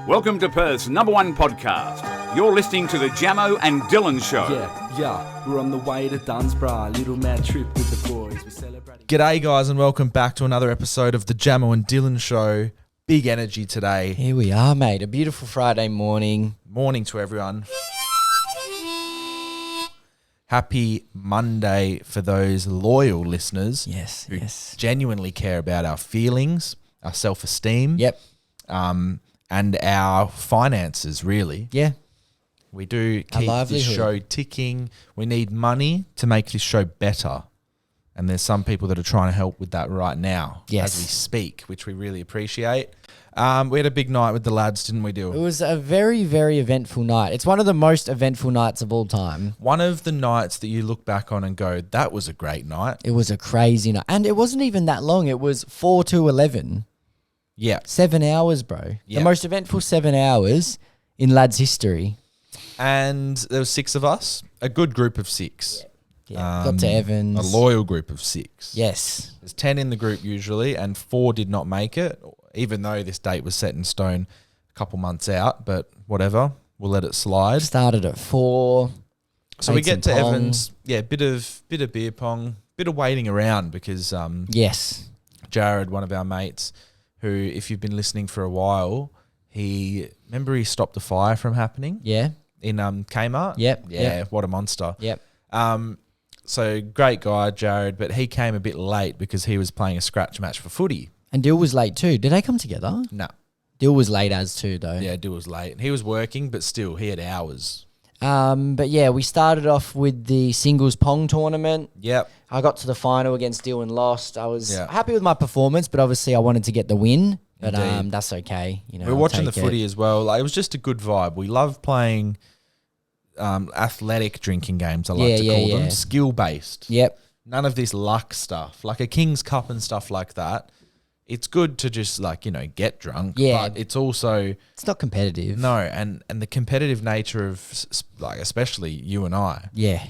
Welcome to Perth's #1 podcast. You're listening to the Jamo and Dylan Show. Yeah, we're on the way to Dunsborough, little mad trip with the boys. We're celebrating. G'day guys and welcome back to another episode of the Jamo and Dylan Show. Big energy today. Here we are, mate. A beautiful Friday morning. Morning to everyone. Happy Monday for those loyal listeners. Yes, who yes. genuinely care about our feelings, our self-esteem. Yep. And our finances, really. Yeah. We do keep this livelihood. show ticking. We need money to make this show better. And there's some people that are trying to help with that right now Yes. as we speak, which we really appreciate. We had a big night with the lads, didn't we, It Dill? was a very, very eventful night. It's one of the most eventful nights of all time. One of the nights that you look back on and go, that was a great night. It was a crazy night. And it wasn't even that long. It was 4 to 11. Yeah. 7 hours, bro. Yeah. The most eventful 7 hours in lads' history. And there was 6 of us, a good group of 6. Yeah. Got to Evans. A loyal group of 6. Yes. There's 10 in the group usually, and 4 did not make it, even though this date was set in stone a couple months out, but whatever, we'll let it slide. Started at 4. So we played get some to pong. Evans, bit of beer pong, bit of waiting around because Yes. Jared, one of our mates, who, if you've been listening for a while, remember he stopped the fire from happening Yeah. in Kmart? Yep. Yeah, Yep. what a monster. Yep. So great guy, Jared, but he came a bit late because he was playing a scratch match for footy. And Dill was late too. Did they come together? No. Dill was late as too, though. Yeah, Dill was late. He was working, but still, he had hours. But yeah, we started off with the singles pong tournament. Yep. I got to the final against Dill and lost. I was Yeah. happy with my performance, but obviously I wanted to get the win. But Indeed. that's okay. You know, We were I'll watching the take footy it. as well. Like, it was just a good vibe. We love playing athletic drinking games, I like to call them. Skill-based. Yep. None of this luck stuff. Like a King's Cup and stuff like that. It's good to just, get drunk. Yeah. But it's also... It's not competitive. No, and the competitive nature of, especially you and I. Yeah.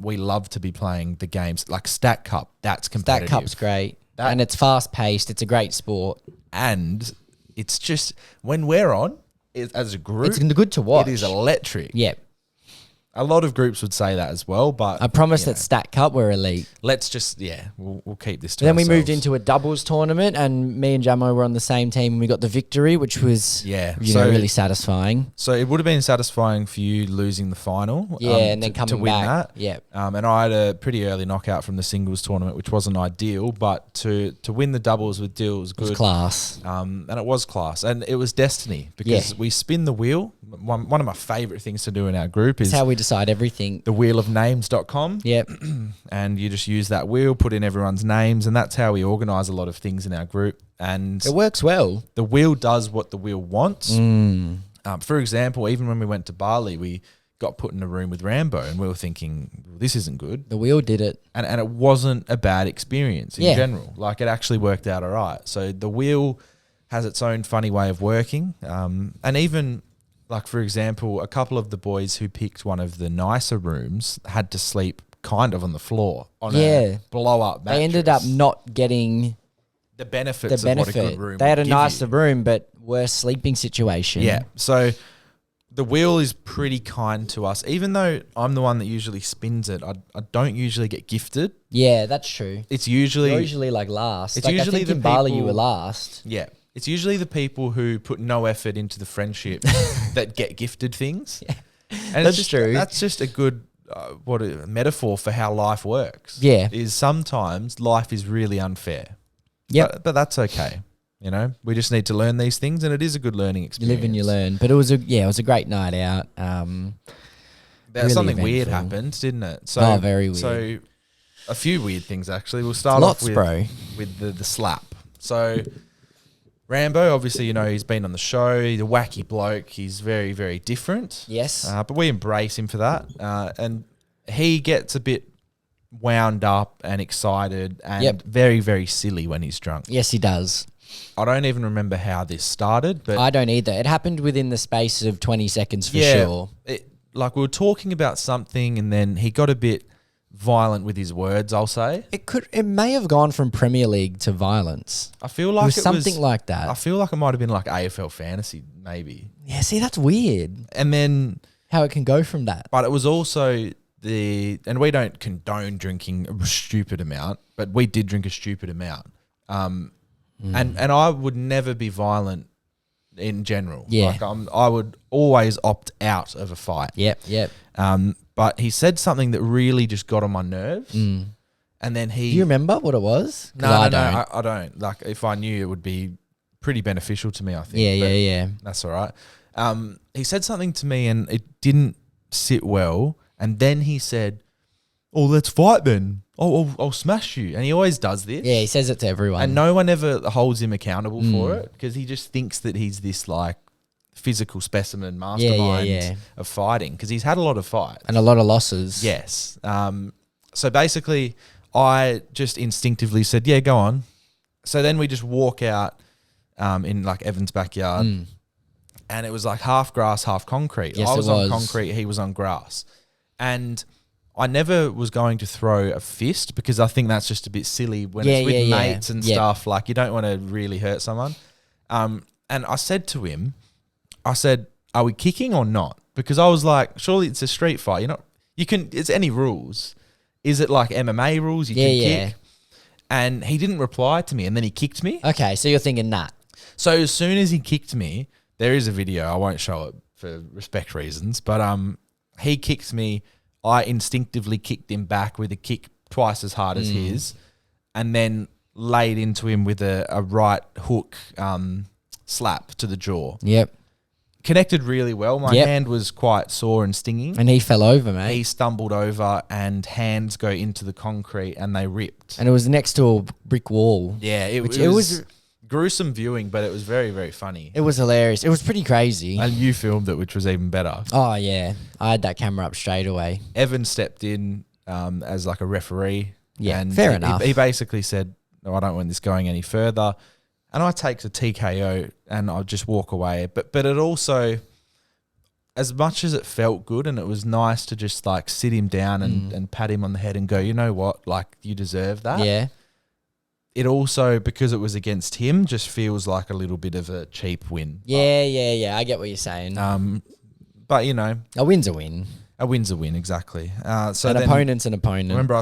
We love to be playing the games. Like Stat Cup, that's That competitive. cup's great. That- And it's fast paced. It's a great sport. And it's just, when we're on, as a group... It's good to watch. It is electric. Yep. A lot of groups would say that as well, but... I promise you that know, Stat Cup we're elite. let's just, we'll keep this to Then we ourselves. moved into a doubles tournament, and me and Jamo were on the same team, and we got the victory, which was really satisfying. So it would have been satisfying for you losing the final. Yeah, and then to coming win back. that. Yeah. And I had a pretty early knockout from the singles tournament, which wasn't ideal, but to win the doubles with Dill was It good. was class. And it was class. And it was destiny because we spin the wheel. One of my favourite things to do in our group is That's how we decide everything. thewheelofnames.com. Yep. And you just use that wheel, put in everyone's names, and that's how we organise a lot of things in our group. And It works well. the wheel does what the wheel wants. Mm. For example, even when we went to Bali, we got put in a room with Rambo and we were thinking, well, this isn't good. The wheel did it. And it wasn't a bad experience in Yeah. general. Like, it actually worked out all right. So the wheel has its own funny way of working. And even, like, for example, a couple of the boys who picked one of the nicer rooms had to sleep kind of on the floor on a blow-up mattress. They ended up not getting the benefits of what a good room They had a would give nicer you. room, but worse sleeping situation. Yeah. So the wheel is pretty kind to us. Even though I'm the one that usually spins it, I don't usually get gifted. Yeah, that's true. It's usually... You're usually like last. It's Like, usually I think the in Bali you people- were last. Yeah. It's usually the people who put no effort into the friendship that get gifted things. Yeah. And That's it's just, true. That's just a good a metaphor for how life works. Yeah. Is sometimes life is really unfair. Yep. But that's okay. You know, we just need to learn these things, and it is a good learning You experience. live and you learn. But it was a great night out. Really Something weird eventful. happened, didn't it? So, very weird. So a few weird things, actually. We'll start Lots, off bro. with the slap. So Rambo, obviously, you know, he's been on the show. He's a wacky bloke. He's very, very different. Yes. But we embrace him for that. And he gets a bit wound up and excited and very, very silly when he's drunk. Yes, he does. I don't even remember how this started, but I don't either. It happened within the space of 20 seconds for sure. Like, we were talking about something, and then he got a bit violent with his words, I'll say. It may have gone from Premier League to violence. I feel like it was something like that. I feel like it might have been like AFL fantasy, maybe. Yeah, see, that's weird. And then how it can go from that. But it was also and we don't condone drinking a stupid amount, but we did drink a stupid amount. And I would never be violent in general. Yeah. Like I would always opt out of a fight. Yep. But he said something that really just got on my nerves. And then Do you remember what it was? No, I don't. Like, if I knew, it would be pretty beneficial to me, I think. Yeah. That's all right. He said something to me and it didn't sit well. And then he said, "Oh, let's fight then. I'll smash you." And he always does this. Yeah, he says it to everyone. And no one ever holds him accountable for it because he just thinks that he's this like physical specimen mastermind of fighting because he's had a lot of fights. And a lot of losses. Yes. So basically, I just instinctively said, "Yeah, go on." So then we just walk out in like Evan's backyard and it was like half grass, half concrete. Yes, I was on concrete, he was on grass. And I never was going to throw a fist because I think that's just a bit silly when it's with mates and stuff. Like, you don't want to really hurt someone. And I said to him, "Are we kicking or not?" Because I was like, surely it's a street fight. It's any rules. Is it like MMA rules? You can kick. And he didn't reply to me and then he kicked me. Okay, so you're thinking that. So as soon as he kicked me, there is a video. I won't show it for respect reasons, but he kicked me. I instinctively kicked him back with a kick twice as hard as his, and then laid into him with a right hook slap to the jaw. Yep. Connected really well. My hand was quite sore and stinging. And he fell over, mate. He stumbled over and hands go into the concrete and they ripped. And it was next to a brick wall. Yeah, it was gruesome viewing, but it was very, very funny. It was hilarious. It was pretty crazy. And you filmed it, which was even better. Oh, yeah. I had that camera up straight away. Evan stepped in as like a referee. Yeah, and fair enough. He basically said, "No, I don't want this going any further." And I take the TKO and I just walk away. But it also, as much as it felt good and it was nice to just like sit him down and pat him on the head and go, "You know what? Like, you deserve that." Yeah. It also, because it was against him, just feels like a little bit of a cheap win. Yeah. I get what you're saying. But, a win's a win. A win's a win, exactly. So an opponent's an opponent. I remember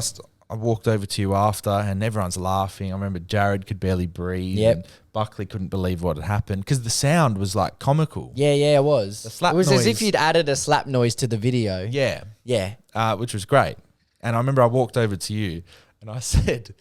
I walked over to you after and everyone's laughing. I remember Jared could barely breathe. Yep. And Buckley couldn't believe what had happened because the sound was like comical. Yeah, it was. The slap it was noise. as if you'd added a slap noise to the video. Yeah. Yeah. Which was great. And I remember I walked over to you and I said,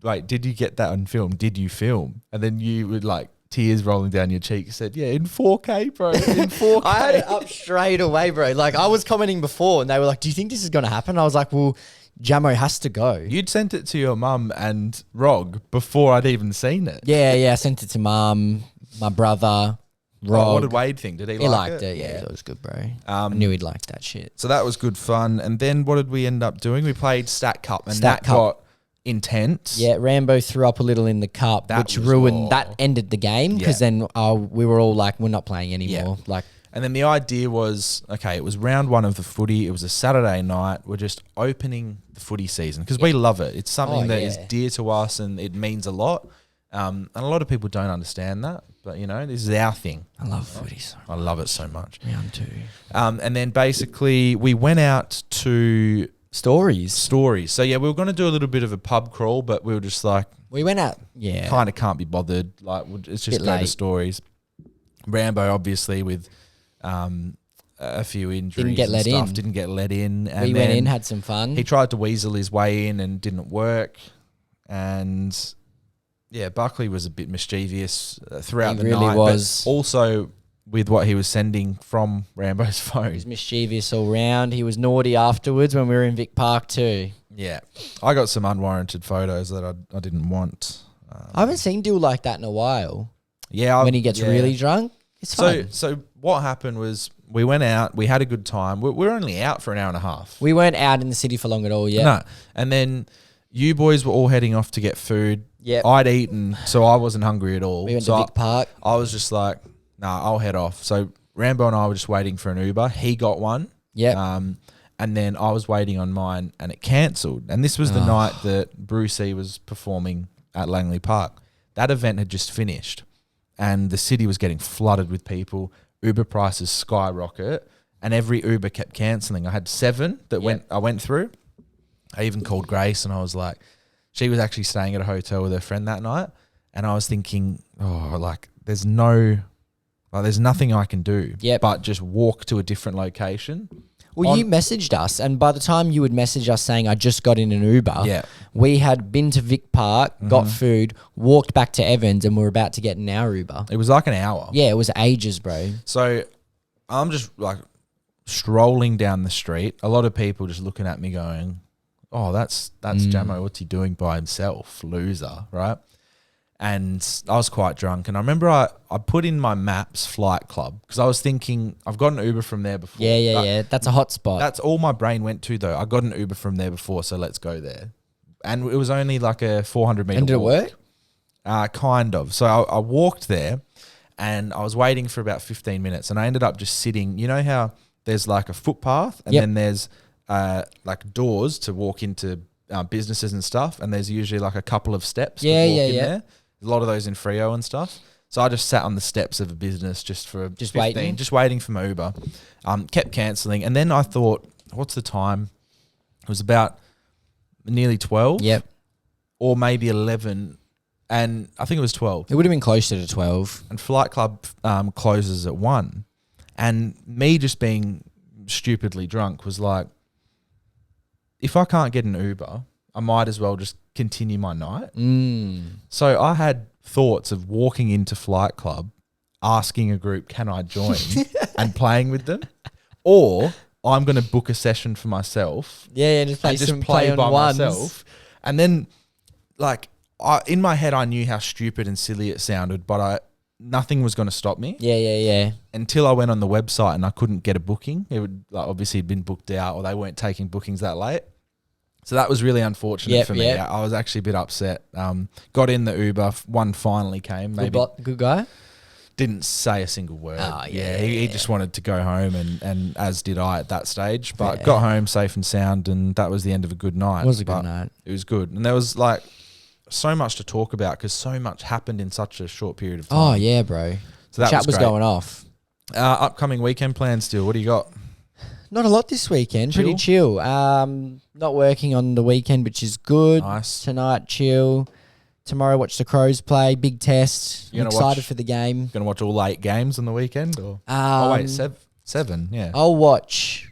"Wait, did you get that on film? Did you film?" And then you would like tears rolling down your cheek said, "Yeah, in 4K, bro, in 4K." I had it up straight away, bro. Like, I was commenting before and they were like, "Do you think this is going to happen?" I was like, "Well, Jamo has to go." You'd sent it to your mum and Rog before I'd even seen it. Yeah. I sent it to mum, my brother, Rog. What did Wade think? Did he like it? He liked it. Yeah, it was good, bro. I knew he'd like that shit. So that was good fun. And then what did we end up doing? We played Stat Cup and Stat that Cup. got intense. Yeah, Rambo threw up a little in the cup, which ruined. That ended the game because then we were all like, "We're not playing anymore." Yeah. Like, and then the idea was, okay, it was round one of the footy. It was a Saturday night. We're just opening the footy season because we love it. It's something that is dear to us and it means a lot. And a lot of people don't understand that, but this is our thing. I love footy so much. I love it so much. Yeah, I'm too. And then basically we went out to Stories. So yeah, we were going to do a little bit of a pub crawl, but we were just like, We went out. Yeah. kind of can't be bothered. Like, it's just Bit go to late. Stories. Rambo, obviously, with a few injuries, Didn't get and let stuff, in. didn't get let in. And We went then in, had some fun. he tried to weasel his way in and didn't work. And yeah, Buckley was a bit mischievous throughout He the really night. was. But also with what he was sending from Rambo's phone. He was mischievous all round. He was naughty afterwards when we were in Vic Park too. Yeah. I got some unwarranted photos that I didn't want. I haven't seen Dill like that in a while. Yeah. When he gets really drunk. It's fun. So what happened was we went out, we had a good time. We were only out for an hour and a half. We weren't out in the city for long at all yet. No. And then you boys were all heading off to get food. Yep. I'd eaten, so I wasn't hungry at all. We went so to Vic Park. I was just like, nah, I'll head off. So Rambo and I were just waiting for an Uber. He got one. Yep. And then I was waiting on mine and it cancelled. And this was the night that Brucey was performing at Langley Park. That event had just finished and the city was getting flooded with people. Uber prices skyrocket and every Uber kept cancelling. I had 7 that I went through. I even called Grace and I was like, she was actually staying at a hotel with her friend that night. And I was thinking, there's nothing I can do but just walk to a different location. Well, you messaged us, and by the time you would message us saying, I just got in an Uber, we had been to Vic Park, got food, walked back to Evans, and we were about to get in our Uber. It was like an hour. Yeah, it was ages, bro. So I'm just like strolling down the street. A lot of people just looking at me going, oh, that's Jamo. What's he doing by himself? Loser, right? And I was quite drunk. And I remember I put in my maps Flight Club because I was thinking I've got an Uber from there before. Yeah. That's a hot spot. That's all my brain went to though. I got an Uber from there before, so let's go there. And it was only like a 400 meter And did it walk. work? Kind of. So I walked there and I was waiting for about 15 minutes and I ended up just sitting. You know how there's like a footpath and then there's like doors to walk into businesses and stuff, and there's usually like a couple of steps to walk in there. A lot of those in Freo and stuff. So I just sat on the steps of a business just 15, just waiting for my Uber. Kept cancelling. And then I thought, what's the time? It was about nearly 12. Yep. Or maybe 11. And I think it was 12. It would have been closer to 12. And Flight Club closes at 1. And me just being stupidly drunk was like, if I can't get an Uber, I might as well just continue my night. So I had thoughts of walking into Flight Club, asking a group, can I join, and playing with them, or I'm going to book a session for myself. Just play by on ones. myself. And then, like, in my head, I knew how stupid and silly it sounded, but nothing was going to stop me. Yeah. Until I went on the website and I couldn't get a booking. It would obviously had been booked out, or they weren't taking bookings that late. So that was really unfortunate for me. I was actually a bit upset. Got in the Uber. One finally came. Maybe good guy? Didn't say a single word. Oh, He just wanted to go home, and as did I at that stage. But got home safe and sound, and that was the end of a good night. It was a good night. It was good. And there was like so much to talk about because so much happened in such a short period of time. Oh, yeah, bro. So that Chat was great. going off. Upcoming weekend plans still. What do you got? Not a lot this weekend. Pretty chill. Not working on the weekend, which is good. Nice. Tonight, chill. Tomorrow, watch the Crows play. Big test. I'm excited for the game. Going to watch all 8 games on the weekend? Or seven, yeah. I'll watch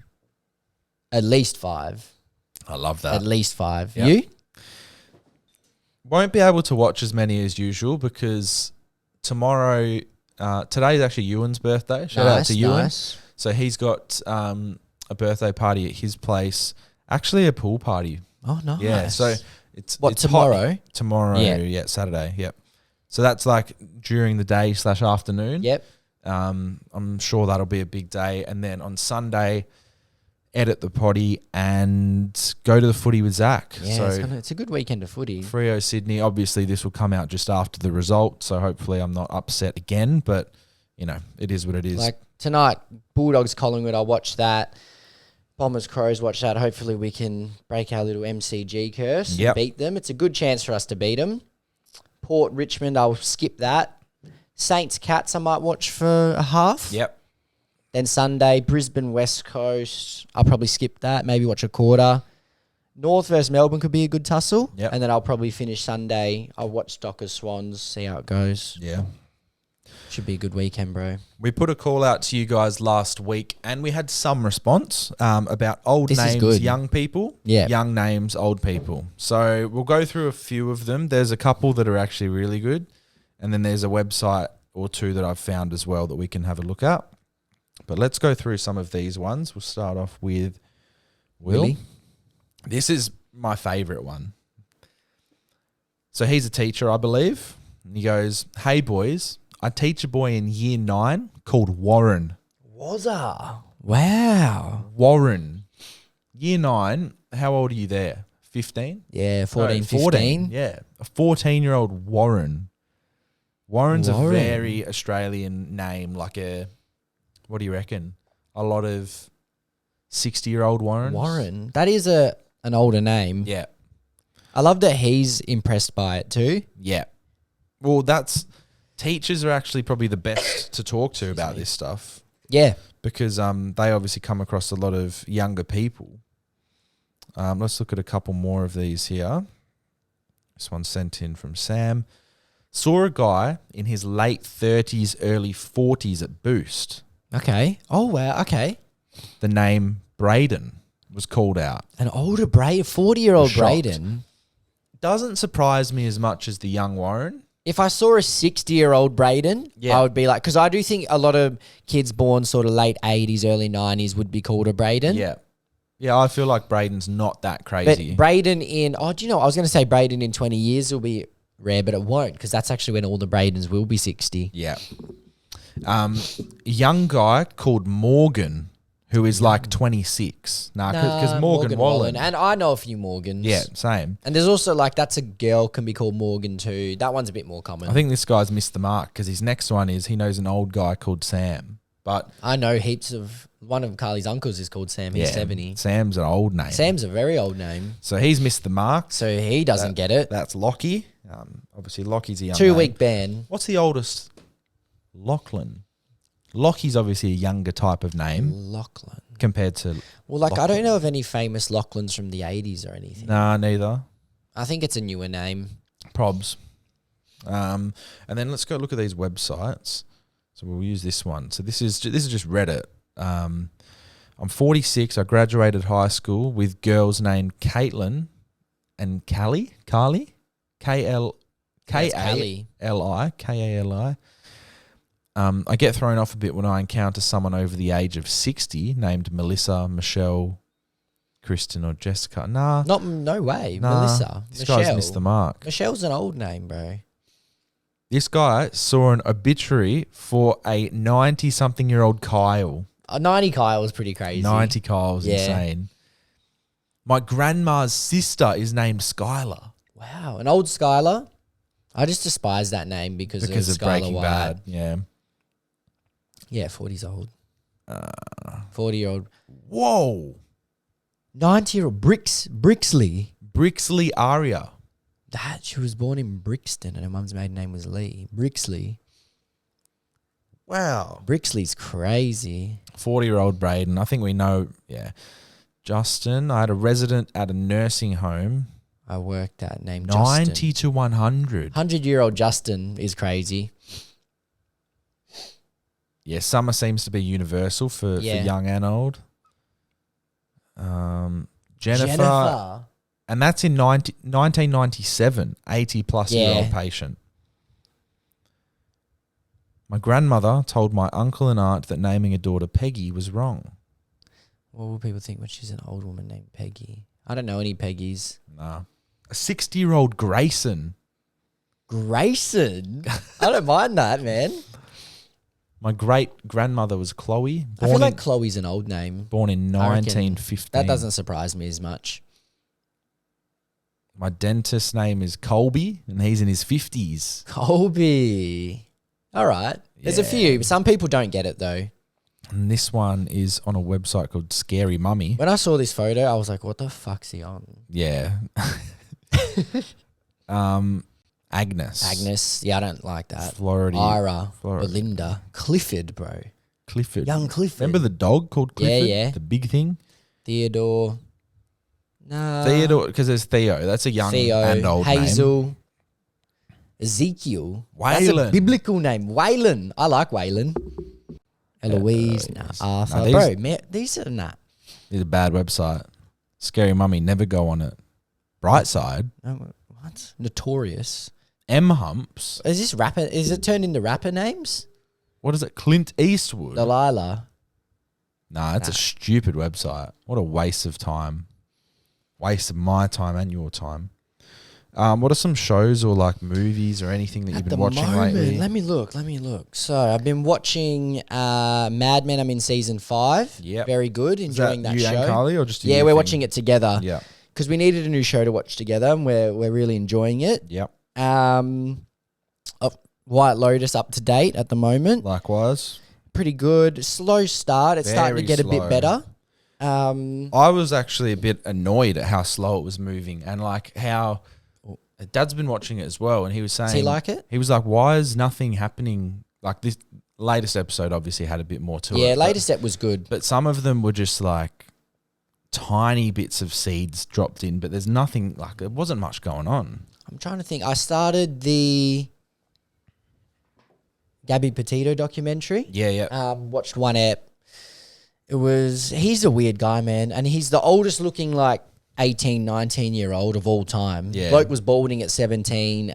at least 5. I love that. At least 5. Yep. You? Won't be able to watch as many as usual because today is actually Ewan's birthday. Shout out to Ewan. Nice. So he's got a birthday party at his place. Actually, a pool party. Oh, nice. Yeah. So it's tomorrow? Hot. Tomorrow. Yeah. Saturday. Yep. So that's like during the day / afternoon. Yep. I'm sure that'll be a big day. And then on Sunday, edit the potty and go to the footy with Zach. Yeah, so it's a good weekend of footy. Freo Sydney. Obviously, this will come out just after the result, so hopefully I'm not upset again. But you know, it is what it is. Like tonight, Bulldogs Collingwood. I'll watch that. Bombers Crows. Watch that. Hopefully, we can break our little MCG curse and beat them. It's a good chance for us to beat them. Port Richmond. I'll skip that. Saints Cats. I might watch for a half. Yep. Then Sunday, Brisbane West Coast. I'll probably skip that. Maybe watch a quarter. North versus Melbourne could be a good tussle. Yep. And then I'll probably finish Sunday. I'll watch Dockers Swans, see how it goes. Yeah. Should be a good weekend, bro. We put a call out to you guys last week and we had some response about old names, young people. Yeah. Young names, old people. So we'll go through a few of them. There's a couple that are actually really good. And then there's a website or two that I've found as well that we can have a look at. But let's go through some of these ones. We'll start off with Will. This is my favourite one. So he's a teacher, I believe. And he goes, "Hey, boys, I teach a boy in year 9 called Warren." Wazza. Wow. Warren. Year 9, how old are you there? 15? Yeah, 14, 15. Yeah, a 14-year-old Warren. Warren's a very Australian name, like a... What do you reckon? A lot of 60-year-old Warren. Warren. That is an older name. Yeah. I love that he's impressed by it too. Yeah. Well, teachers are actually probably the best to talk to about this stuff. Yeah. Because they obviously come across a lot of younger people. Let's look at a couple more of these here. This one's sent in from Sam. Saw a guy in his late 30s, early 40s at Boost. Okay. Oh, wow. Okay. The name Braden was called out. An older 40-year-old Shocked. Braden. Doesn't surprise me as much as the young Warren. If I saw a 60-year-old Braden, I would be like, because I do think a lot of kids born sort of late 80s, early 90s would be called a Braden. Yeah. Yeah, I feel like Braden's not that crazy. But Braden do you know, I was going to say Braden in 20 years will be rare, but it won't, because that's actually when all the Bradens will be 60. Yeah. A young guy called Morgan, who is like 26. Because Morgan Wallen. And I know a few Morgans. Yeah, same. And there's also that's a girl can be called Morgan too. That one's a bit more common. I think this guy's missed the mark because his next one is he knows an old guy called Sam. But I know heaps of, one of Carly's uncles is called Sam. He's 70. Sam's an old name. Sam's a very old name. So he's missed the mark. So he doesn't get it. That's Lockie. Obviously, Lockie's a young 2-week ban. What's the oldest? Lachlan. Lockie's obviously a younger type of name. Lachlan. Compared to Lachlan. I don't know of any famous Lachlans from the 80s or anything. Nah, neither. I think it's a newer name. Probs. And then let's go look at these websites. So we'll use this one. So this is just Reddit. I'm 46. I graduated high school with girls named Caitlin and Callie. K-A-L-I. K-A-L-I. I get thrown off a bit when I encounter someone over the age of 60 named Melissa, Michelle, Kristen, or Jessica. No way. Melissa. This Michelle. guy's missed the mark. Michelle's an old name, bro. This guy saw an obituary for a 90-something-year-old Kyle. 90 Kyle was pretty crazy. 90 Kyle's insane. My grandma's sister is named Skylar. Wow. An old Skylar? I just despise that name because of Skylar Breaking White. Bad. Yeah. Yeah, 40's old. 40-year-old. Whoa. 90-year-old Brixley. Brixley Aria. She was born in Brixton and her mum's maiden name was Lee. Brixley. Wow. Brixley's crazy. 40-year-old Braden. I think we know, Justin. I had a resident at a nursing home. I worked at named 90 Justin. to 100. 100-year-old Justin is crazy. Yeah, summer seems to be universal for young and old. Jennifer. And that's in 1997, 80-plus-year-old patient. My grandmother told my uncle and aunt that naming a daughter Peggy was wrong. What will people think when she's an old woman named Peggy? I don't know any Peggies. Nah. A 60-year-old Grayson. Grayson? I don't mind that, man. My great-grandmother was Chloe. I feel like Chloe's an old name. Born in 1915. That doesn't surprise me as much. My dentist's name is Colby, and he's in his 50s. Colby. All right. There's a few. Some people don't get it, though. And this one is on a website called Scary Mummy. When I saw this photo, I was like, what the fuck's he on? Yeah. Agnes. Yeah, I don't like that. Florida. Ira. Belinda. Clifford, bro. Clifford. Young Clifford. Remember the dog called Clifford? Yeah. The big thing? Theodore. Nah. Theodore, because there's Theo. That's a young and old Hazel. name. Ezekiel. Waylon. That's a biblical name. Waylon. I like Waylon. Eloise. Arthur. Bro, these are not. These are a bad website. Scary Mummy. Never go on it. Brightside. What? Notorious. M Humps. Is this rapper? Is it turned into rapper names? What is it? Clint Eastwood. Delilah. Nah, it's a stupid website. What a waste of time. Waste of my time and your time. What are some shows or like movies or anything that you've been watching lately? Let me look. So I've been watching Mad Men. I'm in season 5. Yeah, very good. Enjoying that show. You and Carly, or just we're watching it together. Yeah, because we needed a new show to watch together, and we're really enjoying it. Yep. White Lotus up to date at the moment. Likewise. Pretty good. Slow start. It's starting to get a bit better. I was actually a bit annoyed at how slow it was moving and like how Dad's been watching it as well, and he was saying, does he like it? He was like, "Why is nothing happening?" Like this latest episode obviously had a bit more to it. Yeah, latest ep was good, but some of them were just like tiny bits of seeds dropped in, but there's nothing like there wasn't much going on. I'm trying to think. I started the Gabby Petito documentary. Yeah. Watched one ep. He's a weird guy, man. And he's the oldest looking, like, 18, 19-year-old of all time. Yeah. Bloke was balding at 17.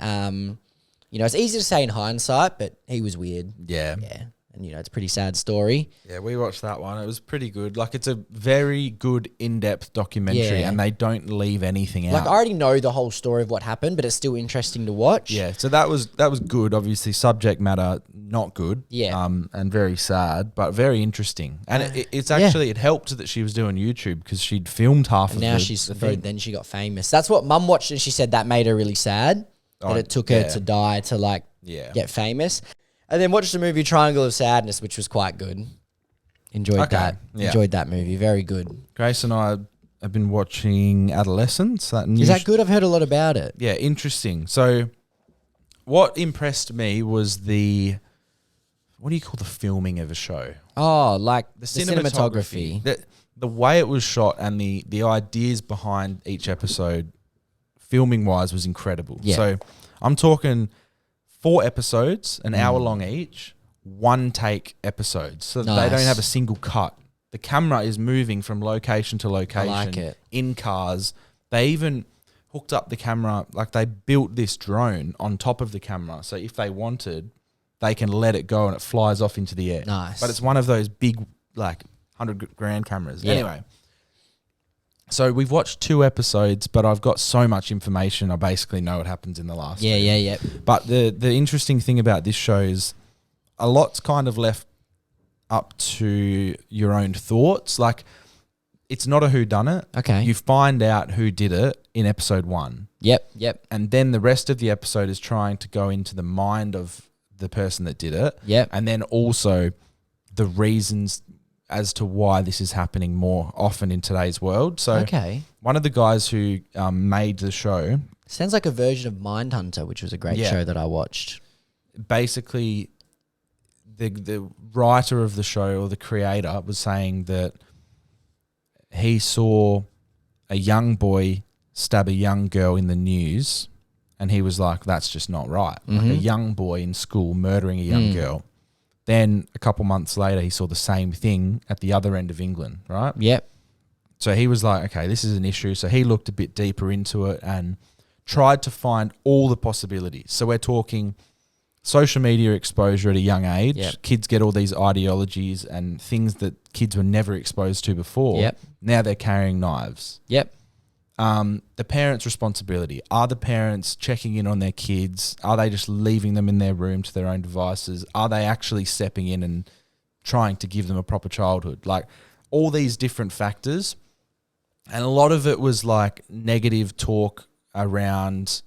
It's easy to say in hindsight, but he was weird. Yeah. Yeah. And, it's a pretty sad story. Yeah, we watched that one. It was pretty good. Like, it's a very good in-depth documentary, and they don't leave anything out. Like, I already know the whole story of what happened, but it's still interesting to watch. Yeah, so that was good. Obviously, subject matter not good. Yeah. And very sad, but very interesting. And it's actually it helped that she was doing YouTube because she'd filmed half of now the she's thing. then she got famous. That's what Mum watched, and she said that made her really sad. That it took her to die to like get famous. And then watched the movie Triangle of Sadness, which was quite good. Enjoyed that. Yeah. Enjoyed that movie. Very good. Grace and I have been watching Adolescence. Is that good? I've heard a lot about it. Yeah, interesting. So what impressed me was what do you call the filming of a show? Oh, like The cinematography. The way it was shot and the ideas behind each episode, filming-wise, was incredible. Yeah. So I'm talking 4 episodes, an hour long each, one take episodes. So they don't have a single cut. The camera is moving from location to location. I like it. In cars. They even hooked up the camera, like they built this drone on top of the camera. So if they wanted, they can let it go and it flies off into the air. Nice. But it's one of those big, like, $100,000 cameras. Yeah. Anyway. So we've watched 2 episodes, but I've got so much information, I basically know what happens in the last 2. Yeah. But the interesting thing about this show is a lot's kind of left up to your own thoughts. Like, it's not a whodunit. Okay. You find out who did it in episode 1. Yep. And then the rest of the episode is trying to go into the mind of the person that did it. Yep. And then also the reasons as to why this is happening more often in today's world. So one of the guys who made the show... Sounds like a version of Mindhunter, which was a great show that I watched. Basically, the writer of the show or the creator was saying that he saw a young boy stab a young girl in the news and he was like, that's just not right. Like a young boy in school murdering a young girl. Then a couple months later, he saw the same thing at the other end of England, right? Yep. So he was like, okay, this is an issue. So he looked a bit deeper into it and tried to find all the possibilities. So we're talking social media exposure at a young age. Yep. Kids get all these ideologies and things that kids were never exposed to before. Yep. Now they're carrying knives. Yep. The parents' responsibility. Are the parents checking in on their kids? Are they just leaving them in their room to their own devices? Are they actually stepping in and trying to give them a proper childhood? Like, all these different factors. And a lot of it was like negative talk around,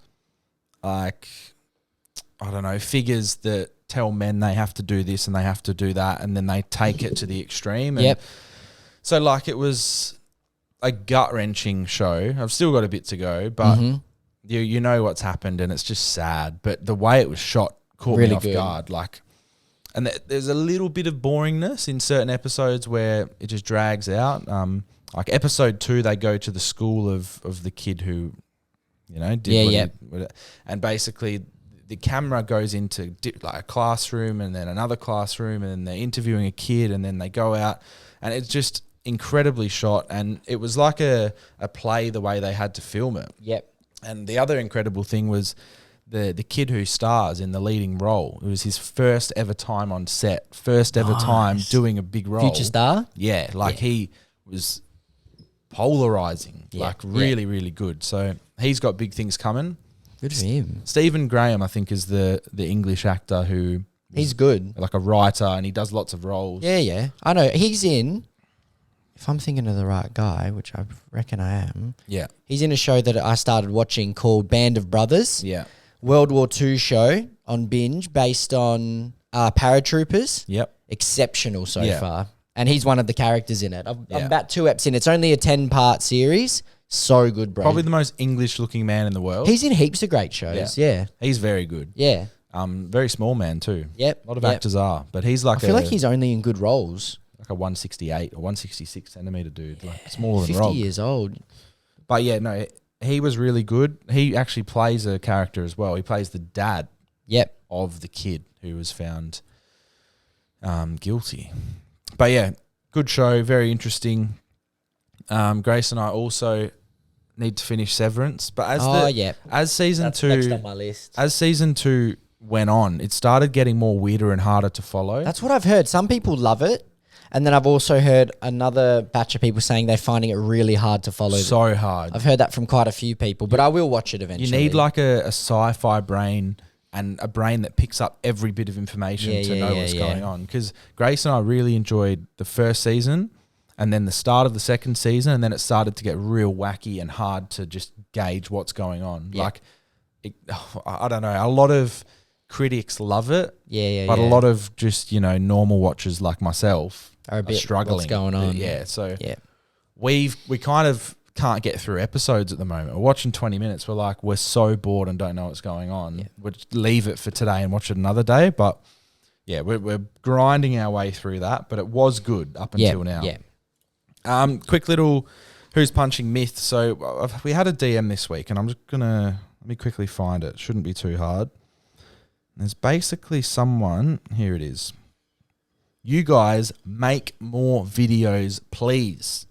like, I don't know, figures that tell men they have to do this and they have to do that, and then they take it to the extreme. And so, like, it was a gut-wrenching show. I've still got a bit to go, but you know what's happened, and it's just sad. But the way it was shot caught me off guard. Like, and there's a little bit of boringness in certain episodes where it just drags out. Like episode 2, they go to the school of the kid who, did and basically the camera goes into like a classroom and then another classroom, and then they're interviewing a kid, and then they go out, and it's just incredibly shot, and it was like a play the way they had to film it. Yep. And the other incredible thing was the kid who stars in the leading role. It was his first ever time on set, first ever time doing a big role. Future star? Yeah, like he was polarizing, like really, really good. So he's got big things coming. Good for him. Stephen Graham, I think, is the English actor who... He's good. Like a writer, and he does lots of roles. Yeah. I know. He's in... If I'm thinking of the right guy, which I reckon I am. Yeah. He's in a show that I started watching called Band of Brothers. Yeah. World War II show on Binge based on paratroopers. Yep. Exceptional so far. And he's one of the characters in it. I'm about 2 eps in. It's only a 10-part series. So good, bro. Probably the most English-looking man in the world. He's in heaps of great shows. Yeah. He's very good. Yeah. Very small man too. Yep. A lot of actors are, but he's like I feel like he's only in good roles. like a 168 or 166 centimeter dude, like smaller than 50 Rob. years old. But yeah, no, he was really good. He actually plays a character as well. He plays the dad of the kid who was found guilty. But yeah, good show, very interesting. Grace and I also need to finish Severance, but as season That's two, next on my list. as season 2 went on, it started getting more weirder and harder to follow. That's what I've heard. Some people love it. And then I've also heard another batch of people saying they're finding it really hard to follow. So hard. I've heard that from quite a few people, but I will watch it eventually. You need like a sci-fi brain and a brain that picks up every bit of information to know what's going on. Because Grace and I really enjoyed the first season and then the start of the second season, and then it started to get real wacky and hard to just gauge what's going on. Yeah. Like, I don't know, a lot of critics love it, but a lot of just, normal watchers like myself are a bit struggling. What's going on? We kind of can't get through episodes at the moment. We're watching 20 minutes. We're so bored and don't know what's going on. Yeah. We'll just leave it for today and watch it another day. But yeah, we're grinding our way through that. But it was good up until now. Yeah. Quick little who's punching myth. So we had a DM this week, and I'm just let me quickly find it. Shouldn't be too hard. There's basically someone. Here it is. You guys make more videos, please.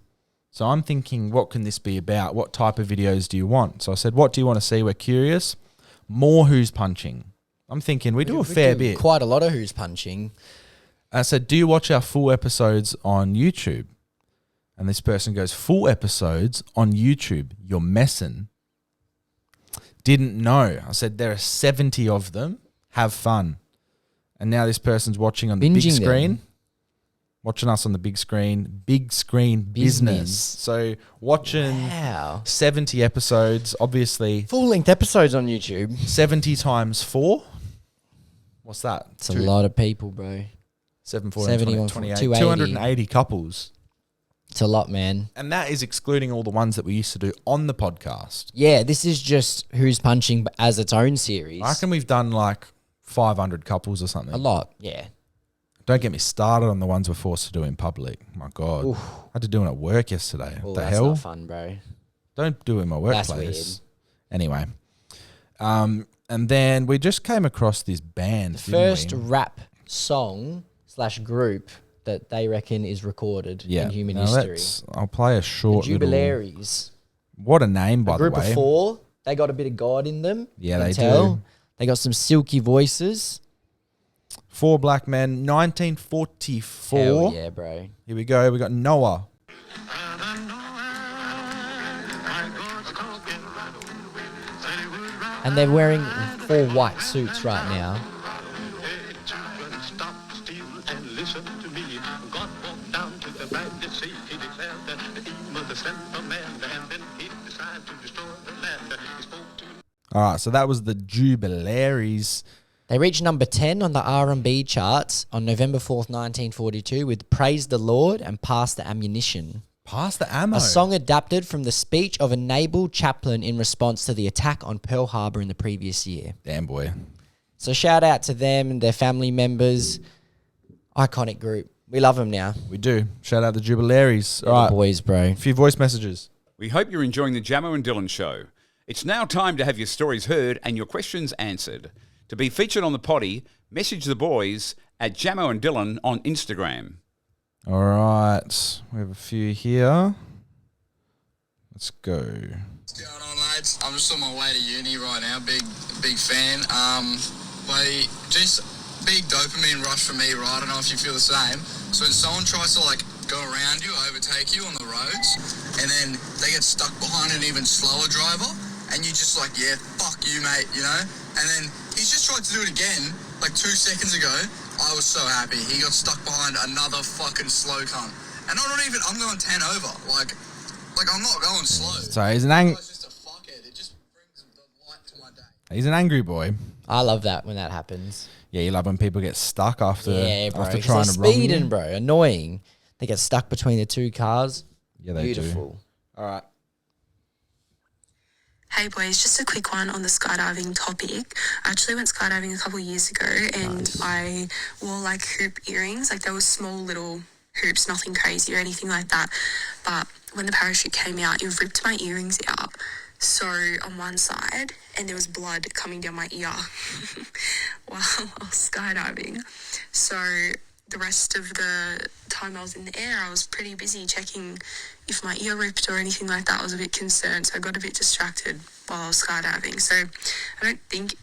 So I'm thinking, what can this be about? What type of videos do you want? So I said, what do you want to see? We're curious. More who's punching. I'm thinking we do a fair bit. Quite a lot of who's punching. I said, do you watch our full episodes on YouTube? And this person goes, full episodes on YouTube. You're messing. Didn't know. I said, there are 70 of them. Have fun. And now this person's watching on the big screen. Watching us on the big screen business. So watching 70 episodes, obviously. Full-length episodes on YouTube. 70 times 4. What's that? It's a lot of people, bro. 7, 4, 71, 28. 280. 280 couples. It's a lot, man. And that is excluding all the ones that we used to do on the podcast. Yeah, this is just Who's Punching as its own series. I reckon we've done like 500 couples or something. A lot, yeah. Don't get me started on the ones we're forced to do in public. My God. Oof. I had to do it at work yesterday. What the that's hell? Not fun, bro. Don't do it in my workplace. That's weird. Anyway. And then we just came across this band. The first rap song / group that they reckon is recorded in human history. I'll play a short the Jubalaires. What a name, by the way. A group of 4. They got a bit of God in them. Yeah, they do. They got some silky voices. 4 black men, 1944. Hell yeah, bro. Here we go. We got Noah. And they're wearing 4 white suits right now. All right, so that was the Jubalaires. They reached number 10 on the R&B charts on November 4th, 1942 with Praise the Lord and Pass the Ammunition. Pass the ammo. A song adapted from the speech of a naval chaplain in response to the attack on Pearl Harbor in the previous year. Damn, boy. So shout out to them and their family members. Iconic group. We love them now. We do. Shout out the Jubalaires. All right, boys, bro. A few voice messages. We hope you're enjoying the Jamo and Dylan show. It's now time to have your stories heard and your questions answered. To be featured on the potty, message the boys at Jamo and Dylan on Instagram. All right. We have a few here. Let's go. What's going on, lads? I'm just on my way to uni right now. Big fan. But just big dopamine rush for me, right? I don't know if you feel the same. So when someone tries to go around you, overtake you on the roads, and then they get stuck behind an even slower driver, and you just yeah, fuck you, mate, And then he's just tried to do it again, 2 seconds ago. I was so happy. He got stuck behind another fucking slow cunt. And I'm going 10 over. I'm not going slow. So he's an Just a fuckhead. It just brings the light to my day. He's an angry boy. I love that when that happens. Yeah, you love when people get stuck after Yeah, bro. after 'Cause trying they're to run you. speeding, bro. Annoying. They get stuck between the two cars. Yeah, they Beautiful. do. All right. Hey boys, just a quick one on the skydiving topic. I actually went skydiving a couple of years ago and I wore like hoop earrings. Like they were small little hoops, nothing crazy or anything like that. But when the parachute came out, it ripped my earrings out. So on one side, and there was blood coming down my ear while I was skydiving. So the rest of the time I was in the air, I was pretty busy checking if my ear ripped or anything like that. I was a bit concerned, so I got a bit distracted while I was skydiving. So I don't think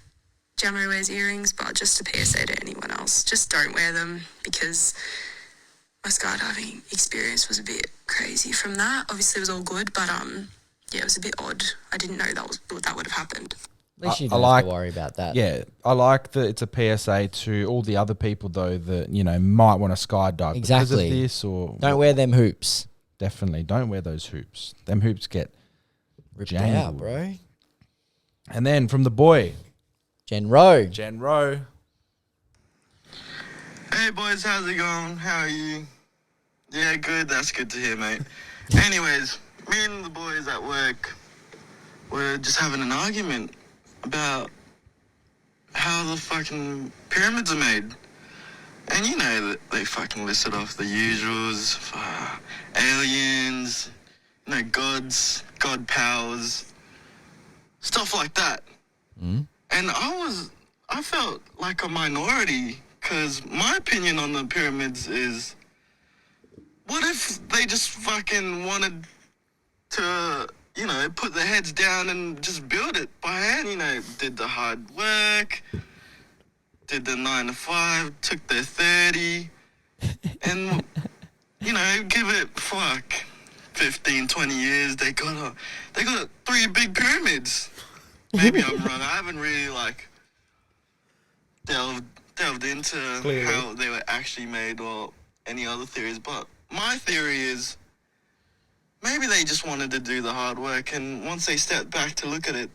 Jamo wears earrings, but just a PSA to anyone else, just don't wear them because my skydiving experience was a bit crazy from that. Obviously it was all good, but yeah, it was a bit odd. I didn't know that would have happened. At least you don't have to worry about that. Yeah, I like that it's a PSA to all the other people though that might want to skydive because of this or don't wear them hoops. Definitely don't wear those hoops. Them hoops get ripped out, bro. And then from the boy, Jen Rowe. Hey boys, how's it going? How are you? Yeah, good. That's good to hear, mate. Anyways, me and the boys at work were just having an argument about how the fucking pyramids are made. And that they fucking listed off the usuals, aliens, gods, god powers, stuff like that. And I felt like a minority because my opinion on the pyramids is, what if they just fucking wanted to put their heads down and just build it by hand, did the hard work, did the 9 to 5, took their 30, and, give it, 15, 20 years, they got 3 big pyramids. Maybe I'm wrong. I haven't really, delved into how they were actually made or any other theories, but my theory is, maybe they just wanted to do the hard work, and once they stepped back to look at it,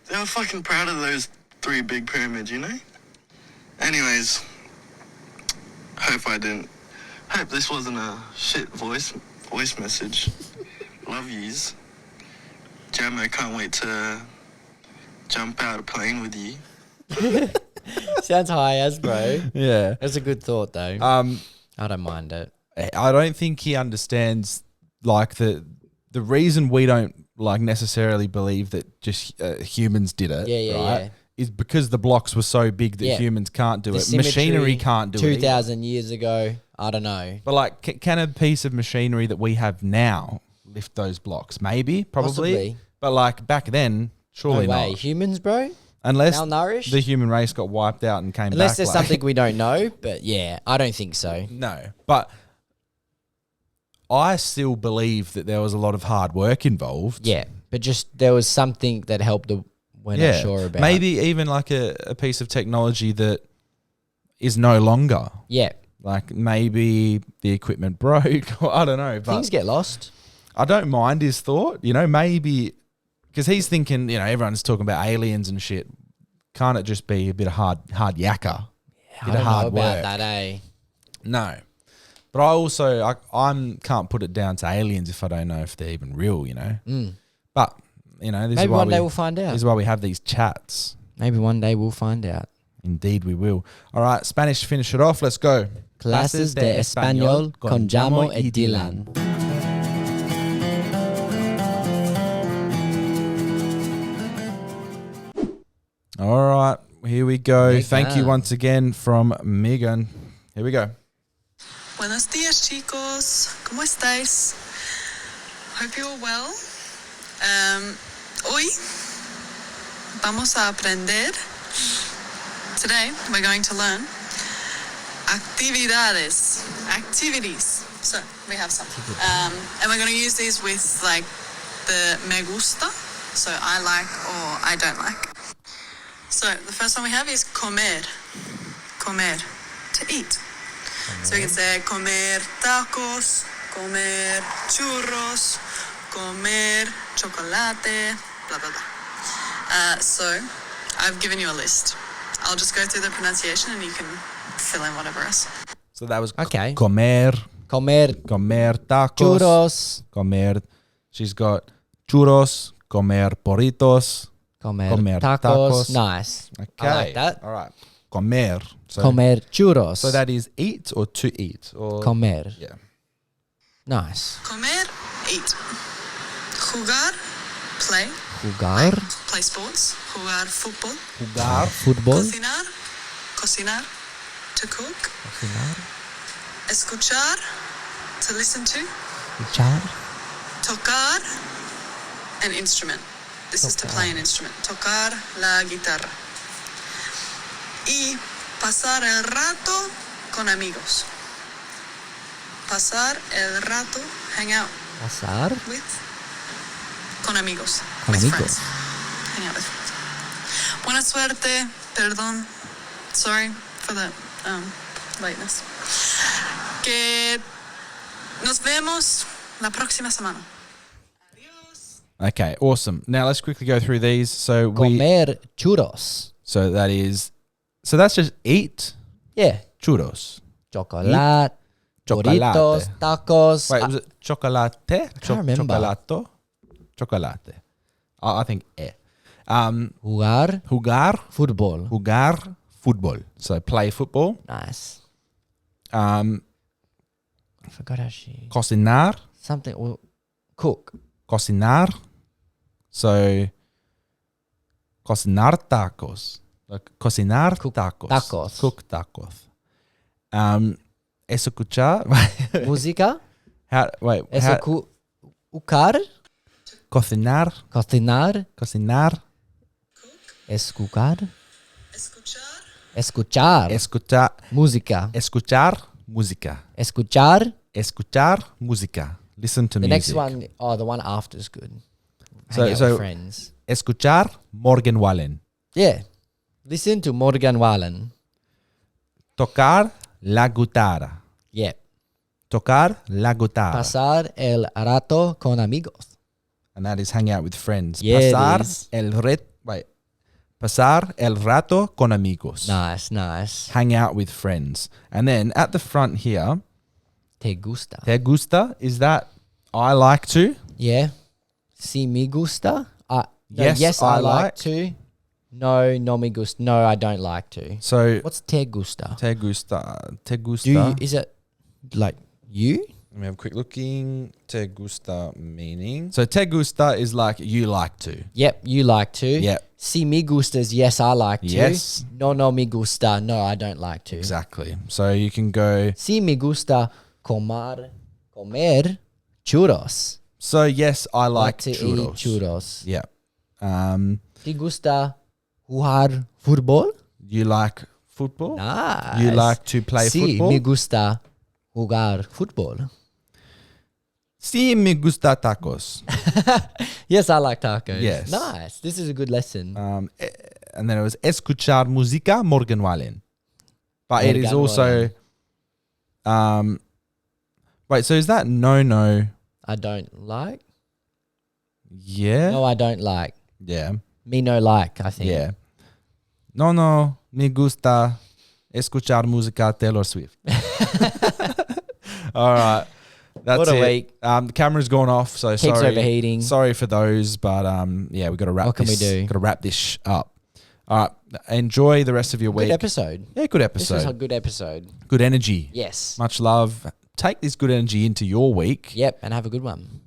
they were fucking proud of those 3 big pyramids, Anyways, hope this wasn't a shit voice message. Love yous. Jamo, can't wait to jump out a plane with you. Sounds high as, bro. Yeah. That's a good thought, though. I don't mind it. I don't think he understands the reason we don't necessarily believe that just humans did it. Yeah. Is because the blocks were so big that humans can't do it. Machinery can't do it. 2,000 years ago, I don't know. But can a piece of machinery that we have now lift those blocks? Maybe, probably. Possibly. But back then, surely no way. not. Humans, bro? Unless malnourished? the human race got wiped out and came back. Unless there's something we don't know. But yeah, I don't think so. No. But I still believe that there was a lot of hard work involved. Yeah. But just there was something that helped we're not sure about. Maybe even a piece of technology that is no longer. Yeah. Maybe the equipment broke or I don't know. But things get lost. I don't mind his thought, maybe because he's thinking, everyone's talking about aliens and shit. Can't it just be a bit of hard yakka? Yeah, I don't know about that, eh? No. But I also, I can't put it down to aliens if I don't know if they're even real, But, this maybe is why one day we'll find out. This is why we have these chats. Maybe one day we'll find out. Indeed we will. All right, Spanish to finish it off. Let's go. Clases de Español con Jamo y Dylan. All right, here we go. Megan. Thank you once again from Megan. Here we go. Buenos días, chicos. ¿Cómo estáis? Hope you're well. Hoy vamos a aprender. Today we're going to learn actividades. Activities. So we have some. And we're going to use these with the me gusta. So I like or I don't like. So the first one we have is comer. Comer. To eat. So we can say comer tacos, comer churros, comer chocolate, blah, blah, blah. So I've given you a list. I'll just go through the pronunciation and you can fill in whatever else. So that was okay. Comer. Comer Comer tacos. churros. Comer. She's got churros. Comer burritos. Comer Comer tacos. tacos. Nice. Okay. I like that. All right. Comer. So, Comer churros. so that is eat or to eat? Or Comer. Yeah. Nice. Comer, eat. Jugar, play. Jugar. Play sports. Jugar fútbol. Jugar. Fútbol. Cocinar, cocinar. To cook. Cocinar. Escuchar, to listen to. Escuchar. Tocar, an instrument. This is to play an instrument. Tocar la guitarra. Y pasar el rato con amigos. Pasar el rato, hang out Pasar. with, con amigos. Con with amigos. friends. Hang out with friends. Buena suerte, perdón. Sorry for the lateness. Que nos vemos la próxima semana. Adiós. Okay. Awesome. Now let's quickly go through these. So Comer churros. So that is. So that's just eat Yeah. churros. Chocolate. Chocolate. Burritos. Tacos. Wait, was it chocolate? can't remember. Chocolato? Chocolate. I think Jugar. Jugar. Fútbol. Jugar. Football. So play football. Nice. I I forgot how she... Cocinar. Something... Well, cook. Cocinar. So cocinar tacos. Like cocinar tacos. tacos. Cook tacos. Escuchar. Música. Wait. Ucar. Cocinar. Cocinar. Cocinar. Escuchar. Escuchar. Escuchar. Escuchar. Música. Escuchar música. Escuchar. Escuchar música. Listen to The music. next one, the one after is good. So- Hang out so- with friends. Escuchar Morgenwallen. Yeah. Listen to Morgan Wallen. Tocar la guitarra. Yeah. Tocar la guitarra. Pasar el rato con amigos. And that is hang out with friends. Yeah, it Pasar is. Pasar el rato con amigos. Nice, nice. Hang out with friends. And then at the front here, Te gusta. te gusta, is that I like to? Yeah. Si me gusta. Yes, I I like like. to. No me gusta. No, I don't like to. So What's te gusta? te gusta. Te gusta. Do you, is it like you? Let me have a quick looking. Te gusta meaning. So te gusta is like you like to. Yep, you like to. Yep. Si me gusta is yes, I like to. Yes. No me gusta. No, I don't like to. Exactly. So you can go. Si me gusta comer churros. So yes, I like to churros. eat churros. Yeah. Te gusta jugar fútbol? You like football? Nice. You like to play football? me gusta jugar fútbol. Sí, me gusta tacos. Yes, I like tacos. Yes. Nice. This is a good lesson. And then it was escuchar música Morgenwallen. But it is also wait, so is that no? I don't like? Yeah. No, I don't like. Yeah. Me no like, I think. Yeah. No, me gusta escuchar música Taylor Swift. All right. That's What a it. week. The camera's gone off, so Keeps sorry. overheating. Sorry for those, but yeah, we got to wrap What can we this. do? Got to wrap this up. All right. Enjoy the rest of your week. Good episode. Yeah, good This was a episode. good episode. Good energy. Yes. Much love. Take this good energy into your week. Yep, and have a good one.